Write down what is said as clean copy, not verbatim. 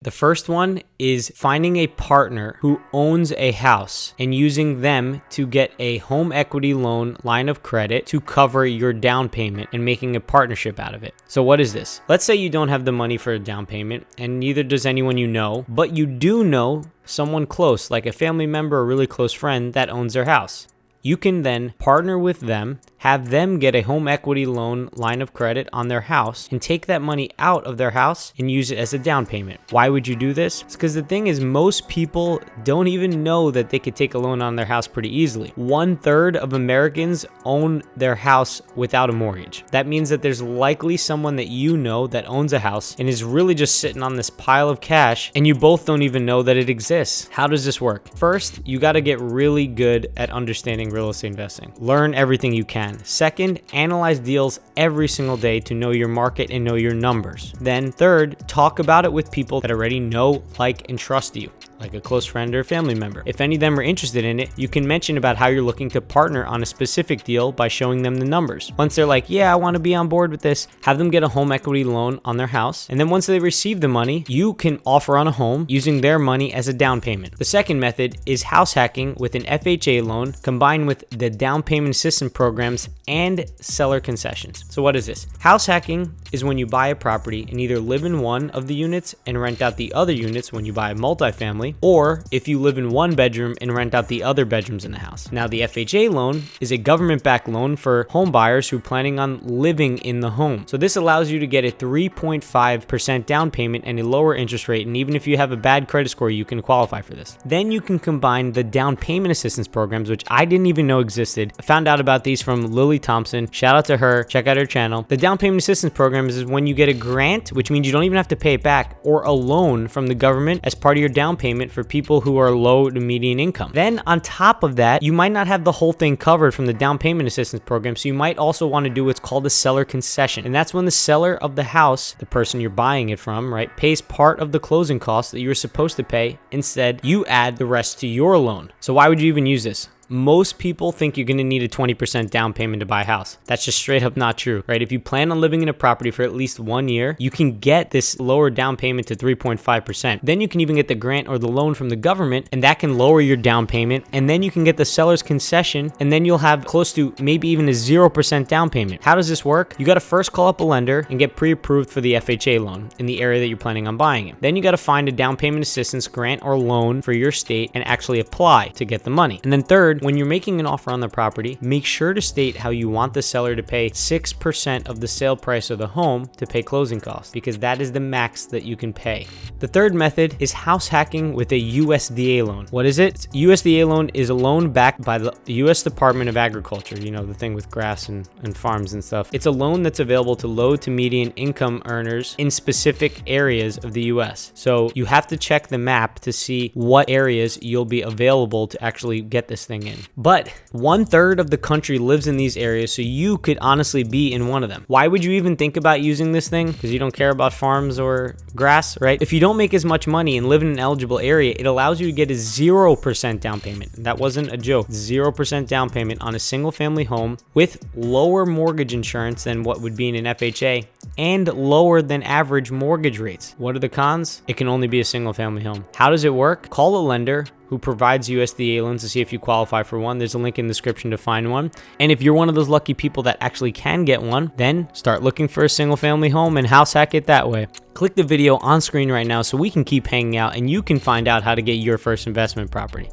The first one is finding a partner who owns a house and using them to get a home equity loan line of credit to cover your down payment and making a partnership out of it. So what is this? Let's say you don't have the money for a down payment and neither does anyone you know, but you do know someone close, like a family member or a really close friend that owns their house. You can then partner with them, have them get a home equity loan line of credit on their house and take that money out of their house and use it as a down payment. Why would you do this? It's because the thing is, most people don't even know that they could take a loan on their house pretty easily. 1/3 of Americans own their house without a mortgage. That means that there's likely someone that you know that owns a house and is really just sitting on this pile of cash and you both don't even know that it exists. How does this work? First, you got to get really good at understanding real estate investing. Learn everything you can. Second, analyze deals every single day to know your market and know your numbers. Then third, talk about it with people that already know, like, and trust you, like a close friend or family member. If any of them are interested in it, you can mention about how you're looking to partner on a specific deal by showing them the numbers. Once they're like, yeah, I want to be on board with this, have them get a home equity loan on their house. And then once they receive the money, you can offer on a home using their money as a down payment. The second method is house hacking with an FHA loan combined with the down payment assistance programs and seller concessions. So what is this? House hacking is when you buy a property and either live in one of the units and rent out the other units when you buy a multifamily, or if you live in one bedroom and rent out the other bedrooms in the house. Now, the FHA loan is a government-backed loan for home buyers who are planning on living in the home. So this allows you to get a 3.5% down payment and a lower interest rate, and even if you have a bad credit score, you can qualify for this. Then you can combine the down payment assistance programs, which I didn't even know existed. I found out about these from Lily Thompson. Shout out to her. Check out her channel. The down payment assistance programs is when you get a grant, which means you don't even have to pay it back, or a loan from the government as part of your down payment for people who are low to median income. Then on top of that, you might not have the whole thing covered from the down payment assistance program, so you might also want to do what's called a seller concession. And that's when the seller of the house, the person you're buying it from, right, pays part of the closing costs that you were supposed to pay. Instead, you add the rest to your loan. So why would you even use this? Most people think you're going to need a 20% down payment to buy a house. That's just straight up not true, right? If you plan on living in a property for at least 1 year, you can get this lower down payment to 3.5%. Then you can even get the grant or the loan from the government, and that can lower your down payment. And then you can get the seller's concession, and then you'll have close to maybe even a 0% down payment. How does this work? You got to first call up a lender and get pre-approved for the FHA loan in the area that you're planning on buying it. Then you got to find a down payment assistance grant or loan for your state and actually apply to get the money. And then third, when you're making an offer on the property, make sure to state how you want the seller to pay 6% of the sale price of the home to pay closing costs, because that is the max that you can pay. The third method is house hacking with a USDA loan. What is it? USDA loan is a loan backed by the US Department of Agriculture, you know, the thing with grass and farms and stuff. It's a loan that's available to low to median income earners in specific areas of the US. So you have to check the map to see what areas you'll be available to actually get this thing in. But 1/3 of the country lives in these areas, so you could honestly be in one of them. Why would you even think about using this thing? Because you don't care about farms or grass, right? If you don't make as much money and live in an eligible area, it allows you to get a 0% down payment. That wasn't a joke. 0% down payment on a single family home with lower mortgage insurance than what would be in an FHA and lower than average mortgage rates. What are the cons? It can only be a single family home. How does it work? Call a lender who provides USDA loans to see if you qualify for one. There's a link in the description to find one. And if you're one of those lucky people that actually can get one, then start looking for a single family home and house hack it that way. Click the video on screen right now so we can keep hanging out and you can find out how to get your first investment property.